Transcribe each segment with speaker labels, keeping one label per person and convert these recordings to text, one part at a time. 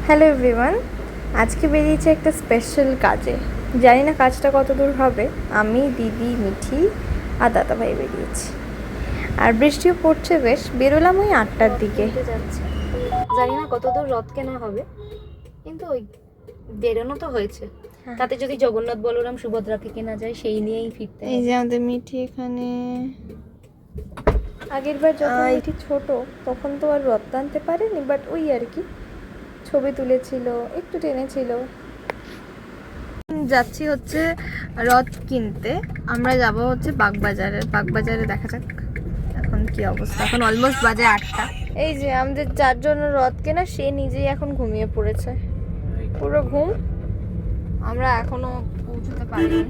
Speaker 1: Hello everyone, আজকে বেরিয়েছে একটা স্পেশাল কাজে। জানি না কাজটা কত দূর হবে। আমি, দিদি, মিঠি আর দাদাভাই বেরিয়েছি। আর বৃষ্টিও পড়ছে বেশ। বেরোলাম ওই 8টার দিকে।
Speaker 2: যাচ্ছে, জানি না কত দূর রথ কেনা হবে, কিন্তু ওই বেরোনো তো হয়েছে। তাতে যদি জগন্নাথ বলরাম সুভদ্রাকে কেনা যায় সেই নিয়েই ফিরতে
Speaker 1: এই যে আমাদের মিঠি এখানে। আগের বার যখন মিঠি ছোট তখন তো আর রথ টানতে পারেনি, বাট ওই আর কি ছবি তুলেছিল, একটু টেনেছিল। যাচ্ছি হচ্ছে রথ কিনতে। আমরা যাব হচ্ছে বাগবাজারে দেখা যাক এখন কি অবস্থা। এখন অলমোস্ট বাজে 8টা। এই যে আমাদের যার জন্য রথ কেনা সে নিজেই এখন ঘুমিয়ে পড়েছে, পুরো ঘুম। আমরা এখনো পৌঁছতে পারিনি।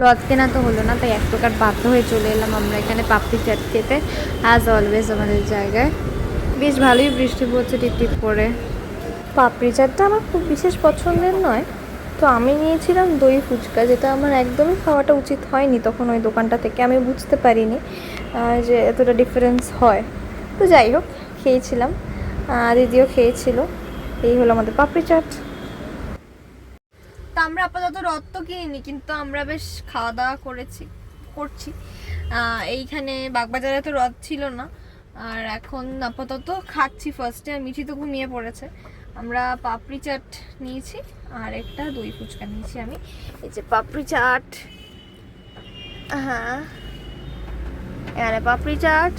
Speaker 1: রথ কেনা তো হলো না, তাই এক প্রকার বাধ্য হয়ে চলে এলাম আমরা এখানে পাপড়ি চাট খেতে। অ্যাজ অলওয়েজ আমাদের জায়গায় বেশ ভালোই বৃষ্টি পড়ছে টিপ টিপ করে। পাপড়ি চাটটা আমার খুব বিশেষ পছন্দের নয়, তো আমি নিয়েছিলাম দই ফুচকা, যেটা আমার একদমই খাওয়াটা উচিত হয়নি তখন ওই দোকানটা থেকে। আমি বুঝতে পারিনি যে এতটা ডিফারেন্স হয়। তো যাই হোক, খেয়েছিলাম, দিদিও খেয়েছিল। এই হলো আমাদের পাপড়ি চাট। তা আমরা আপাতত রথ তো কিনিনি, কিন্তু আমরা বেশ খাওয়া দাওয়া করছি। এইখানে বাগবাজারে তো রথ ছিল না, আর এখন আপাতত খাচ্ছি ফার্স্টে। আর মিঠি তো ঘুমিয়ে পড়েছে। আমরা পাপড়ি চাট নিয়েছি আর একটা দই ফুচকা নিয়েছি আমি। এই যে পাপড়ি চাট, হ্যাঁ এখানে পাপড়ি চাট।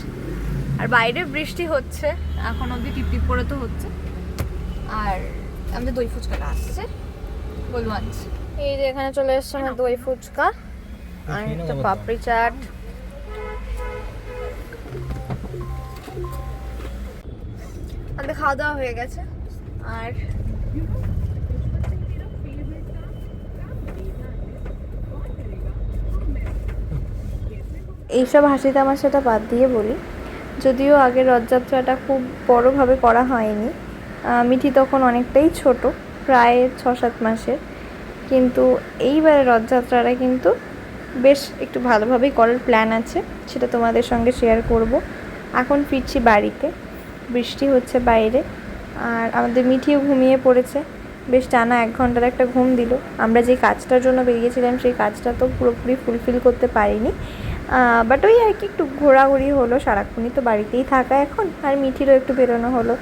Speaker 1: আর বাইরে বৃষ্টি হচ্ছে এখন অবধি, টিপ টিপ করে তো হচ্ছে। আর আমাদের দই ফুচকাটা আসছে গোলগঞ্জ। এই যে এখানে চলে এসছে আমার দই ফুচকা আর একটা পাপড়ি চাট। আমাদের খাওয়া দাওয়া হয়ে গেছে। আর এইসব হাসি তামাশাটা বাদ দিয়ে বলি, যদিও আগের রথযাত্রাটা খুব বড়োভাবে করা হয়নি। মিঠি তখন অনেকটাই ছোট, প্রায় 6-7 মাসের। কিন্তু এইবারে রথযাত্রাটা কিন্তু বেশ একটু ভালোভাবেই করার প্ল্যান আছে, সেটা তোমাদের সঙ্গে শেয়ার করব। এখন ফিরছি বাড়িতে, বৃষ্টি হচ্ছে বাইরে। আর আমাদের মিঠিও ঘুমিয়ে পড়েছে, বেশ টানা 1 ঘন্টার একটা ঘুম দিল। আমরা যে কাজটার জন্য বেরিয়েছিলাম সেই কাজটা তো পুরোপুরি ফুলফিল করতে পারিনি, বাট ওই আর কি একটু ঘোরাঘুরি হলো। সারাক্ষণই তো বাড়িতেই থাকা এখন, আর মিঠিরও একটু বেরোনো হলো।